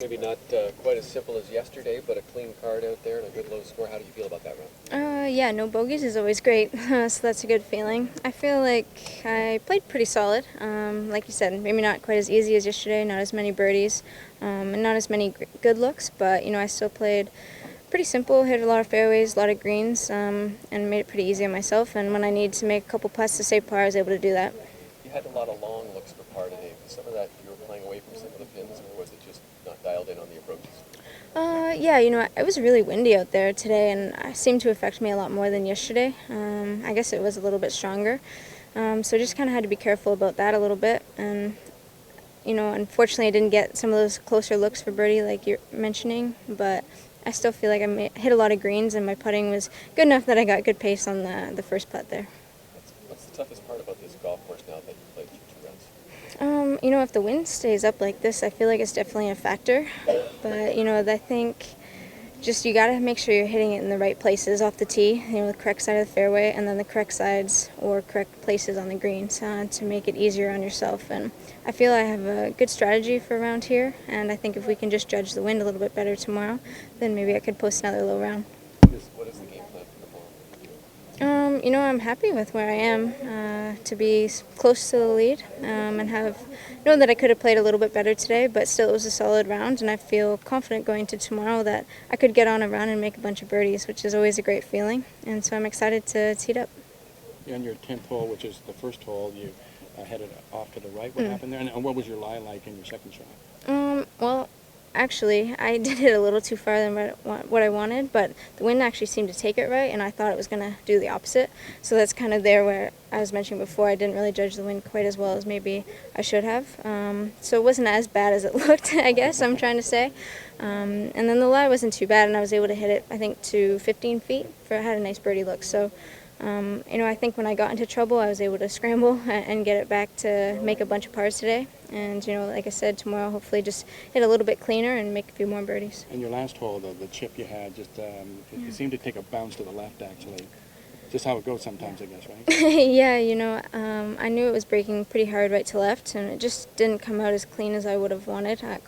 Maybe not quite as simple as yesterday, but a clean card out there and a good low score. How do you feel about that round? Yeah, no bogeys is always great, so that's a good feeling. I feel like I played pretty solid. Like you said, maybe not quite as easy as yesterday, not as many birdies, and not as many good looks, but I still played pretty simple, hit a lot of fairways, a lot of greens, and made it pretty easy on myself. And when I needed to make a couple putts to save par, I was able to do that. You had a lot of long looks for par today. Was some of that you were playing away from some of the pins, or was it just not dialed in on the approaches? Yeah, it was really windy out there today, and it seemed to affect me a lot more than yesterday. I guess it was a little bit stronger. So just kind of had to be careful about that a little bit. And, unfortunately I didn't get some of those closer looks for birdie like you're mentioning, but I still feel like I hit a lot of greens, and my putting was good enough that I got good pace on the first putt there. What's the toughest part about this golf course now that you played through 2 rounds? If the wind stays up like this, I feel like it's definitely a factor. But, I think just you got to make sure you're hitting it in the right places off the tee, the correct side of the fairway, and then the correct sides or correct places on the greens to make it easier on yourself. And I feel I have a good strategy for around here, and I think if we can just judge the wind a little bit better tomorrow, then maybe I could post another low round. What is the game plan for tomorrow? I'm happy with where I am, to be close to the lead, and know that I could have played a little bit better today, but still it was a solid round, and I feel confident going to tomorrow that I could get on a run and make a bunch of birdies, which is always a great feeling, and so I'm excited to tee it up. On your 10th hole, which is the first hole, you headed off to the right. What happened there, and what was your lie like in your second shot? Well, actually, I did hit a little too far than what I wanted, but the wind actually seemed to take it right, and I thought it was going to do the opposite. So that's kind of there where I was mentioning before, I didn't really judge the wind quite as well as maybe I should have. So it wasn't as bad as it looked, I guess I'm trying to say. And then the lie wasn't too bad, and I was able to hit it, I think, to 15 feet. I had a nice birdie look. So I think when I got into trouble, I was able to scramble and get it back to make a bunch of pars today. And, like I said, tomorrow hopefully just hit a little bit cleaner and make a few more birdies. And your last hole, the chip you had, it seemed to take a bounce to the left, actually. Just how it goes sometimes, I guess, right? Yeah, I knew it was breaking pretty hard right to left, and it just didn't come out as clean as I would have wanted at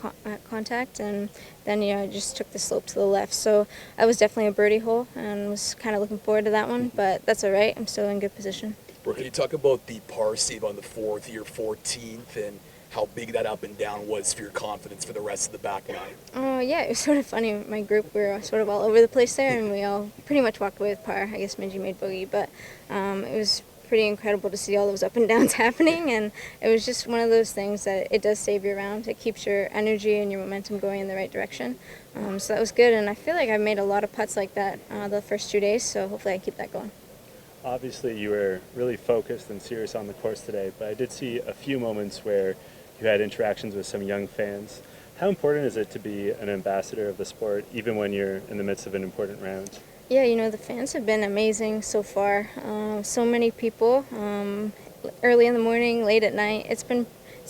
contact. And then, I just took the slope to the left. So that was definitely a birdie hole, and was kind of looking forward to that one, but that's all right. I'm still in good position. Brooke, can you talk about the par save on the 4th, your 14th, and how big that up and down was for your confidence for the rest of the back nine? Oh, yeah, it was sort of funny. My group, we were sort of all over the place there, and we all pretty much walked away with par. I guess Minji made bogey, but it was pretty incredible to see all those up and downs happening, and it was just one of those things that it does save your round. It keeps your energy and your momentum going in the right direction. So that was good, and I feel like I've made a lot of putts like that the first 2 days, so hopefully I keep that going. Obviously, you were really focused and serious on the course today, but I did see a few moments where you had interactions with some young fans. How important is it to be an ambassador of the sport, even when you're in the midst of an important round? Yeah, the fans have been amazing so far. So many people, early in the morning, late at night. It's been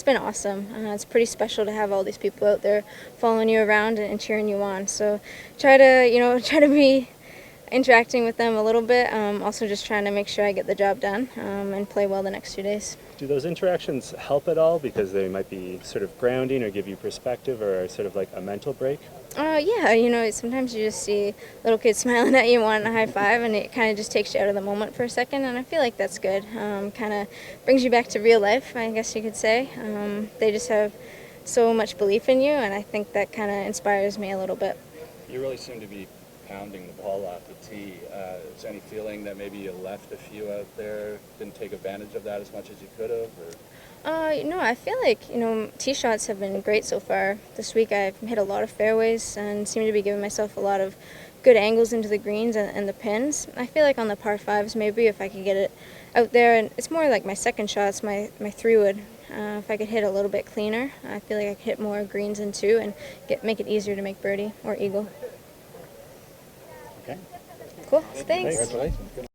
awesome. It's pretty special to have all these people out there following you around and cheering you on. So try to be interacting with them a little bit. Also just trying to make sure I get the job done and play well the next 2 days. Do those interactions help at all because they might be sort of grounding or give you perspective or sort of like a mental break? Yeah, sometimes you just see little kids smiling at you wanting a high five, and it kind of just takes you out of the moment for a second, and I feel like that's good. Kind of brings you back to real life, I guess you could say. They just have so much belief in you, and I think that kind of inspires me a little bit. You really seem to be pounding the ball off the tee. Is there any feeling that maybe you left a few out there, didn't take advantage of that as much as you could have? Or? I feel like, tee shots have been great so far. This week I've hit a lot of fairways and seem to be giving myself a lot of good angles into the greens and the pins. I feel like on the par fives, maybe if I could get it out there, and it's more like my second shots, my 3-wood. If I could hit a little bit cleaner, I feel like I could hit more greens in 2 and make it easier to make birdie or eagle. Okay. Cool, thanks. Congratulations.